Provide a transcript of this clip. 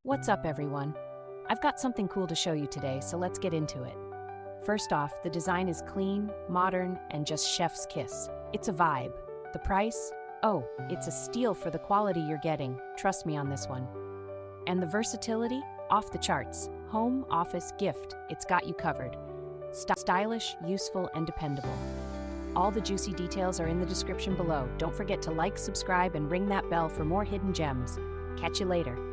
What's up, everyone? I've got something cool to show you today, so let's get into it. First off, the design is clean, modern, and just chef's kiss. It's a vibe. The price? Oh, it's a steal for the quality you're getting. Trust me on this one. And the versatility? Off the charts. Home, office, gift. It's got you covered. Stylish, useful, and dependable. All the juicy details are in the description below. Don't forget to like, subscribe, and ring that bell for more hidden gems. Catch you later.